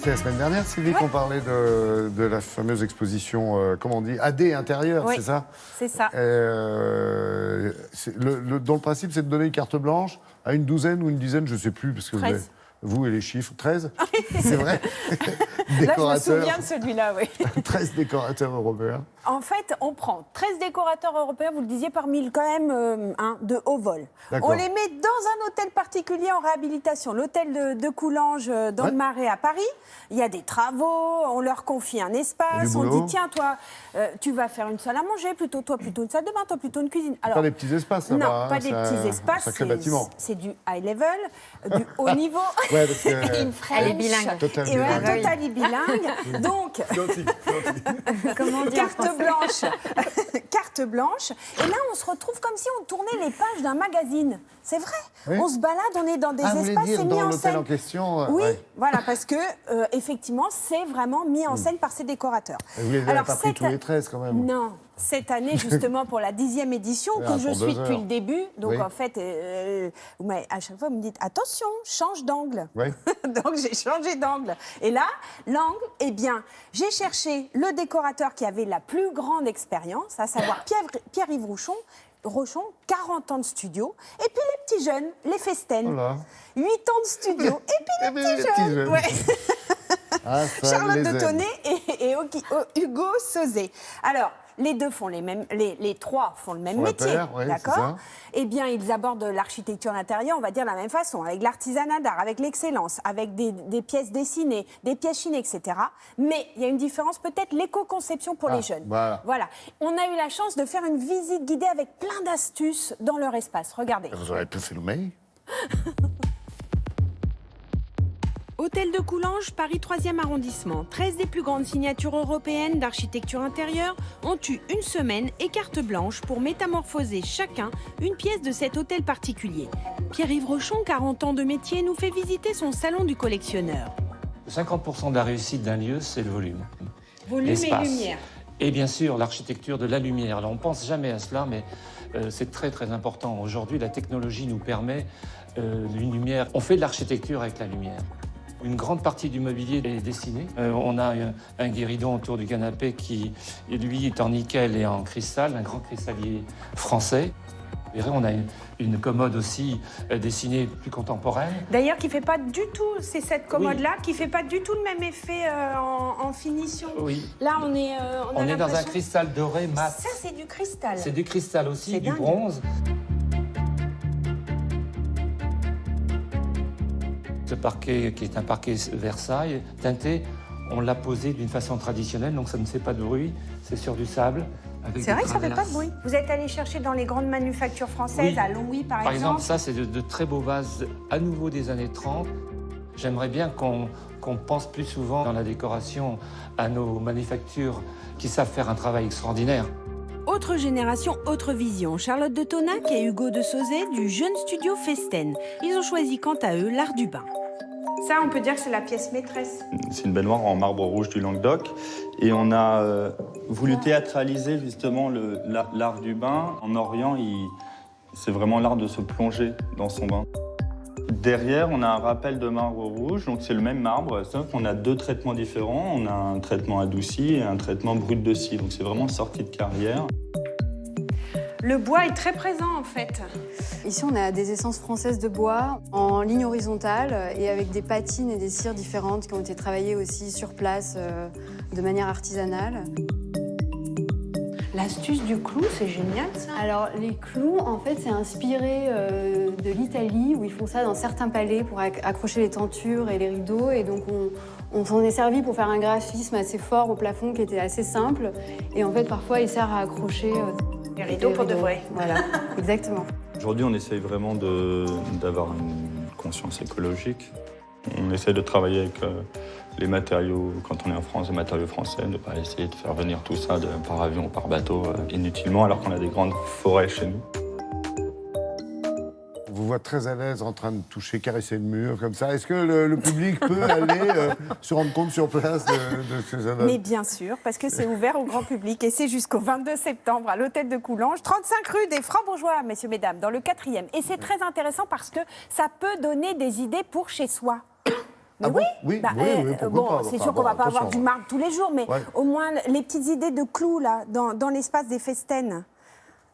C'était la semaine dernière, Sylvie, qu'on parlait de la fameuse exposition, comment on dit, AD intérieur, Oui, c'est ça? C'est ça. Dont le principe, c'est de donner une carte blanche à une douzaine ou une dizaine, je ne sais plus, parce que 13. vous et les chiffres, 13, c'est vrai. Là, je me souviens de celui-là, oui. 13 décorateurs européens. En fait, on prend 13 décorateurs européens, vous le disiez, parmi quand même de haut vol. D'accord. On les met dans un hôtel particulier en réhabilitation, l'hôtel de Coulanges dans le Marais à Paris. Il y a des travaux, on leur confie un espace, on dit tiens, toi, tu vas faire une salle à manger, plutôt une salle de bain, toi plutôt une cuisine. Alors, Pas des petits espaces, ça non, va, pas des petits espaces, sacré bâtiment. c'est du high level, du haut niveau. Ouais, parce que, Elle est bilingue. Total Et ouais, bilingue. totally bilingue. Donc, Comment dire carte blanche. Et là, on se retrouve comme si on tournait les pages d'un magazine. C'est vrai. Oui. On se balade, on est dans des vous voulez espaces, dire c'est mis dans en l'hôtel scène. en question Oui, ouais. voilà, parce que effectivement, c'est vraiment mis en scène par ces décorateurs. Et vous les avez pas pris tous les 13 quand même? Non. Cette année, justement, pour la 10e édition, que je pour suis 2 depuis heures. le début, donc Oui. en fait, à chaque fois, vous me dites attention, change d'angle. Oui. Donc j'ai changé d'angle. Et là, l'angle, eh bien, j'ai cherché le décorateur qui avait la plus grande expérience, à savoir Pierre-Yves Rochon, 40 ans de studio, et puis les petits jeunes, les Festen, Oh là. 8 ans de studio, et puis les petits jeunes. Ouais. Ah, ça, Charlotte les de aime. Tonnet et Hugo Sauzet. Alors, les deux font les trois font le même Font la métier, paire, ouais, c'est d'accord? ça. Eh bien, ils abordent l'architecture intérieure, on va dire de la même façon, avec l'artisanat d'art, avec l'excellence, avec des pièces dessinées, des pièces chinées, etc. Mais il y a une différence, peut-être l'éco-conception pour les jeunes. Voilà. On a eu la chance de faire une visite guidée avec plein d'astuces dans leur espace. Regardez. Vous aurez pu filmer. Hôtel de Coulanges, Paris 3e arrondissement. 13 des plus grandes signatures européennes d'architecture intérieure ont eu une semaine et carte blanche pour métamorphoser chacun une pièce de cet hôtel particulier. Pierre-Yves Rochon, 40 ans de métier, nous fait visiter son salon du collectionneur. 50% de la réussite d'un lieu, c'est le volume. Volume L'espace. et lumière. Et bien sûr, l'architecture de la lumière. Alors, on ne pense jamais à cela, mais c'est très très important. Aujourd'hui, la technologie nous permet une lumière. On fait de l'architecture avec la lumière. Une grande partie du mobilier est dessiné. On a un guéridon autour du canapé qui, lui, est en nickel et en cristal, un grand cristallier français. Vous verrez, on a une commode aussi dessinée plus contemporaine. D'ailleurs, qui ne fait pas du tout, c'est cette commode-là, qui ne fait pas du tout le même effet en finition. Oui. Là, on est Dans un l'impression- cristal doré mat. Ça, c'est du cristal. C'est du cristal aussi, C'est du dingue. bronze. Ce parquet, qui est un parquet Versailles, teinté, on l'a posé d'une façon traditionnelle, donc ça ne fait pas de bruit, c'est sur du sable. avec C'est des vrai que ça ne fait pas de traverses. bruit. Vous êtes allé chercher dans les grandes manufactures françaises, Oui. à Louis par Par exemple, exemple. ça, c'est de très beaux vases, à nouveau des années 30. J'aimerais bien qu'on pense plus souvent dans la décoration à nos manufactures qui savent faire un travail extraordinaire. Autre génération, autre vision. Charlotte de Tonac et Hugo de Sauzet du jeune studio Festen. Ils ont choisi quant à eux l'art du bain. Ça, on peut dire que c'est la pièce maîtresse. C'est une baignoire en marbre rouge du Languedoc. Et on a voulu théâtraliser justement l'art du bain. En Orient, c'est vraiment l'art de se plonger dans son bain. Derrière, on a un rappel de marbre rouge, donc c'est le même marbre, sauf qu'on a 2 traitements différents. On a un traitement adouci et un traitement brut de scie, donc c'est vraiment sortie de carrière. Le bois est très présent en fait. Ici, on a des essences françaises de bois en ligne horizontale et avec des patines et des cires différentes qui ont été travaillées aussi sur place de manière artisanale. L'astuce du clou, c'est génial ça. Alors, les clous, en fait, c'est inspiré de l'Italie où ils font ça dans certains palais pour accrocher les tentures et les rideaux. Et donc, on s'en est servi pour faire un graphisme assez fort au plafond qui était assez simple. Et en fait, parfois, il sert à accrocher Les rideaux pour de vrai. Voilà, exactement. Aujourd'hui, on essaye vraiment d'avoir une conscience écologique. On essaie de travailler avec les matériaux, quand on est en France, les matériaux français, de ne pas essayer de faire venir tout ça par avion ou par bateau inutilement, alors qu'on a des grandes forêts chez nous. On vous voit très à l'aise en train de toucher, caresser le mur comme ça. Est-ce que le public peut aller se rendre compte sur place de ce que ça donne? Mais bien sûr, parce que c'est ouvert au grand public et c'est jusqu'au 22 septembre à l'hôtel de Coulanges, 35 rue des Francs-Bourgeois, messieurs, mesdames, dans le 4e. Et c'est très intéressant parce que ça peut donner des idées pour chez soi. Mais Ah bon oui, oui, pourquoi bon, pas. c'est Enfin, sûr qu'on bon, va pas avoir attention. du marbre tous les jours, mais Ouais. au moins les petites idées de clous là, dans l'espace des festennes.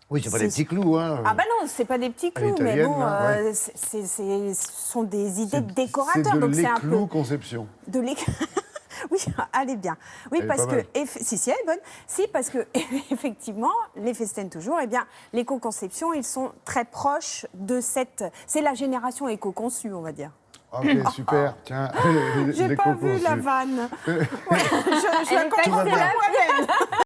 Oui, c'est pas des petits clous, hein. Ah bah non, c'est pas des petits clous, mais l'italienne, bon, là, ouais. ce sont des idées de C'est décorateurs, de donc c'est un peu l'éclou conception. de l'éc... Oui, elle est bien. Oui, Elle est parce pas mal. que si, elle est bonne. Si, parce que effectivement, les festennes toujours, eh bien, l'éco-conception, ils sont très proches de cette. C'est la génération éco-conçue, on va dire. Ok, super. Tiens, J'ai les pas vu la co-conçus. vanne. Ouais, je Elle la est comprends passée pas là. moi-même.